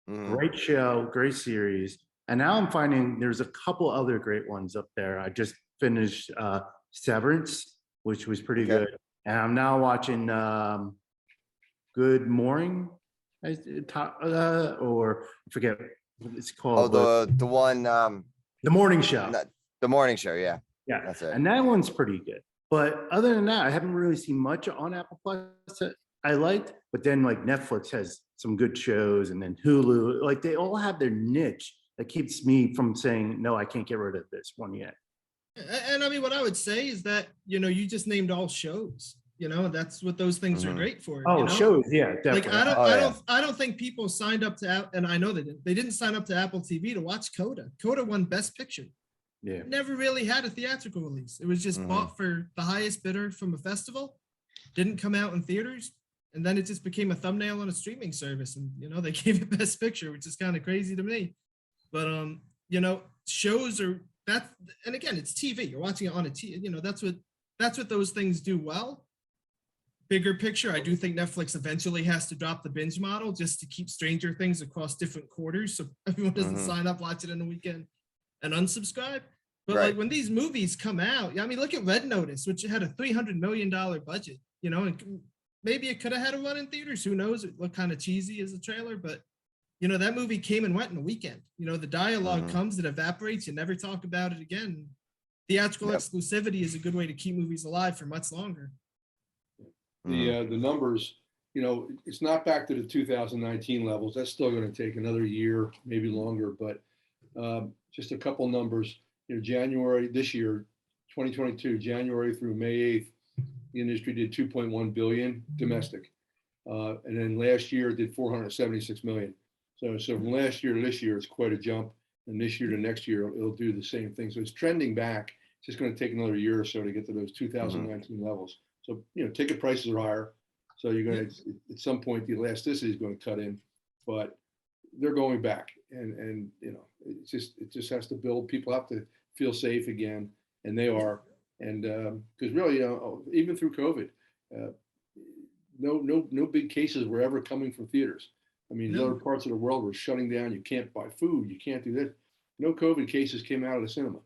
Great show, great series. And now I'm finding there's a couple other great ones up there. I just finished Severance, which was pretty good. And I'm now watching Good Morning, or I forget what it's called. Oh, the one The Morning Show. The Morning Show, yeah. Yeah, that's it. And that one's pretty good. But other than that, I haven't really seen much on Apple Plus that I liked. But then like Netflix has some good shows, and then Hulu, like they all have their niche that keeps me from saying, no, I can't get rid of this one yet. And I mean, what I would say is that, you know, you just named all shows, you know, that's what those things are great for. Oh, you know? shows, yeah, definitely. Like I don't think people signed up to, and I know they didn't sign up to Apple TV to watch Coda. Coda won Best Picture. Yeah. It never really had a theatrical release. It was just bought for the highest bidder from a festival, didn't come out in theaters, and then it just became a thumbnail on a streaming service. And you know, they gave it Best Picture, which is kind of crazy to me. But you know, shows are and again, it's TV. You're watching it on a TV. You know, that's what those things do well. Bigger picture, I do think Netflix eventually has to drop the binge model just to keep Stranger Things across different quarters, so everyone doesn't sign up, watch it in the weekend, and unsubscribe. But like when these movies come out, I mean, look at Red Notice, which had a $300 million budget. You know, and maybe it could have had a run in theaters. Who knows? It looked kind of cheesy as a trailer, but you know, that movie came and went in a weekend. You know, the dialogue comes, it evaporates, you never talk about it again. Theatrical exclusivity is a good way to keep movies alive for much longer. The numbers, you know, it's not back to the 2019 levels. That's still going to take another year, maybe longer. But just a couple numbers. You know, January this year, 2022, January through May 8th, the industry did 2.1 billion domestic. And then last year it did 476 million. So from last year to this year, it's quite a jump. And this year to next year, it'll do the same thing. So it's trending back. It's just going to take another year or so to get to those 2019 levels. So, ticket prices are higher. So you're going to, at some point, the elasticity is going to cut in, but they're going back. And it just has to build. People have to feel safe again. And they are. And because really, even through COVID, no big cases were ever coming from theaters. I mean, No. other parts of the world were shutting down. You can't buy food. You can't do that. No COVID cases came out of the cinema.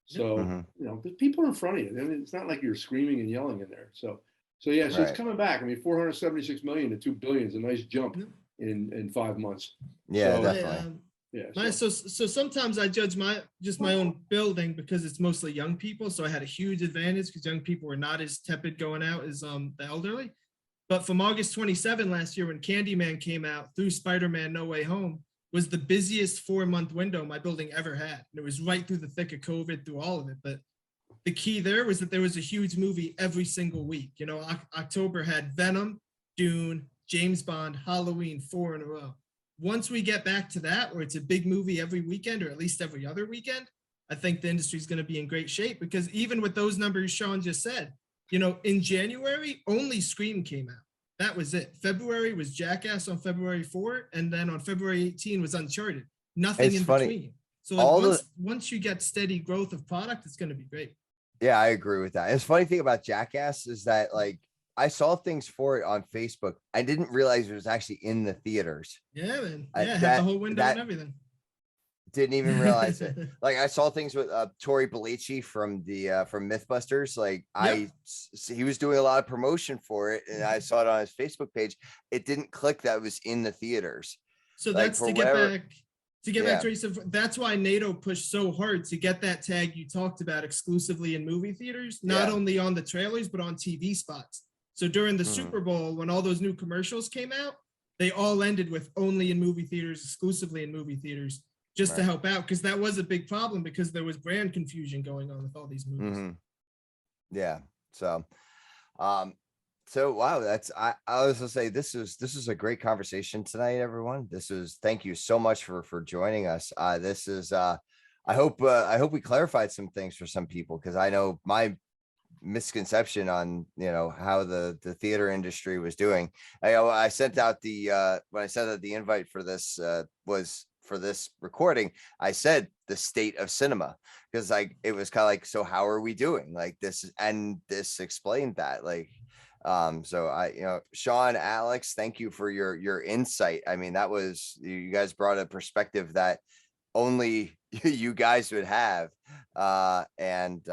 So, the people are in front of you. And it's not like you're screaming and yelling in there. So yeah, so Right. it's coming back. I mean, 476 million to 2 billion is a nice jump in 5 months. Yeah, So, definitely. Yeah. So sometimes I judge my own building because it's mostly young people. So I had a huge advantage because young people were not as tepid going out as the elderly. But from August 27 last year, when Candyman came out through Spider-Man No Way Home, was the busiest 4-month window my building ever had. And it was right through the thick of COVID, through all of it. But the key there was that there was a huge movie every single week. October had Venom, Dune, James Bond, Halloween, 4 in a row. Once we get back to that, where it's a big movie every weekend or at least every other weekend, I think the industry is going to be in great shape, because even with those numbers Sean just said, in January, only Scream came out. That was it. February was Jackass on February 4, and then on February 18 was Uncharted. Nothing It's in funny. between. So once you get steady growth of product, it's going to be great. Yeah, I agree with that. It's funny thing about Jackass is that I saw things for it on Facebook. I didn't realize it was actually in the theaters. Yeah, man. Yeah, had the whole window and everything. Didn't even realize it. I saw things with Tori Belici from Mythbusters. He was doing a lot of promotion for it, and I saw it on his Facebook page. It didn't click that it was in the theaters. So that's to get back to Teresa. That's why NATO pushed so hard to get that tag you talked about exclusively in movie theaters, not only on the trailers but on TV spots. So during the Super Bowl, when all those new commercials came out, they all ended with only in movie theaters, exclusively in movie theaters, just to help out, because that was a big problem, because there was brand confusion going on with all these movies. Yeah. So wow, I was gonna say this is a great conversation tonight, everyone. Thank you so much for joining us. I hope we clarified some things for some people, because I know my misconception on how the theater industry was doing. I sent out the when I sent out the invite for this was for this recording, I said the state of cinema, because it was kind of so how are we doing this, and this explained that. So Sean, Alex, thank you for your insight. I mean, you guys brought a perspective that only you guys would have. And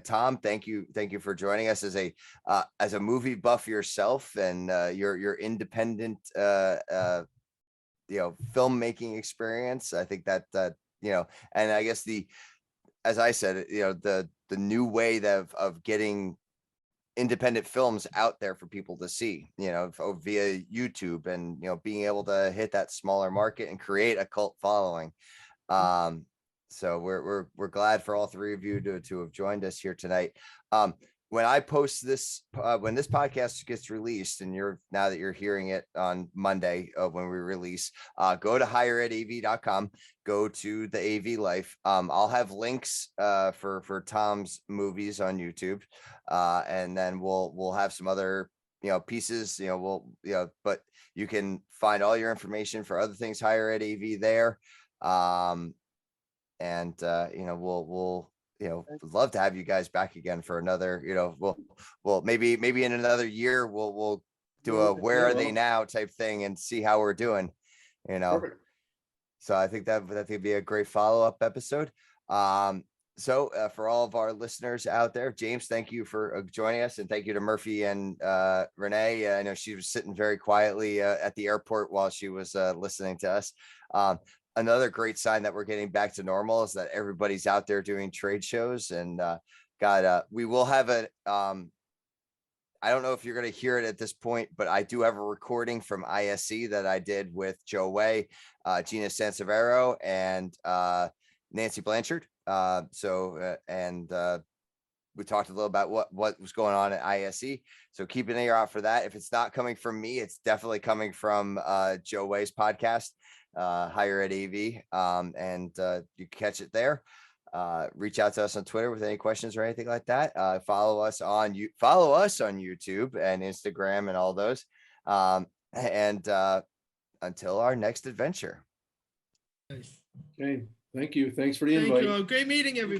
Tom, thank you for joining us as a movie buff yourself, and your independent filmmaking experience. I think that and I guess as I said, the new way of getting independent films out there for people to see, via YouTube, and being able to hit that smaller market and create a cult following. So we're glad for all three of you to have joined us here tonight. When I post this, when this podcast gets released, and now that you're hearing it on Monday when we release, go to higheredav.com, go to the AV Life. I'll have links for Tom's movies on YouTube, and then we'll have some other pieces. But you can find all your information for other things Higher Ed AV there. We'll love to have you guys back again for another, we'll maybe in another year, we'll do a where are they now type thing and see how we're doing, Perfect. So I think that could be a great follow-up episode. So for all of our listeners out there, James, thank you for joining us, and thank you to Murphy and Renee. I know she was sitting very quietly at the airport while she was listening to us. Another great sign that we're getting back to normal is that everybody's out there doing trade shows, and we will have I don't know if you're going to hear it at this point, but I do have a recording from ISC that I did with Joe Way, Gina Sansevero, and Nancy Blanchard. we talked a little about what was going on at ISE. So keep an ear out for that. If it's not coming from me, it's definitely coming from Joe Way's podcast, Higher Ed AV. And you can catch it there. Reach out to us on Twitter with any questions or anything like that. Follow us on YouTube and Instagram and all those. And until our next adventure. Nice. Okay, thank you. Thanks for the Thank invite. you all. Great meeting everybody.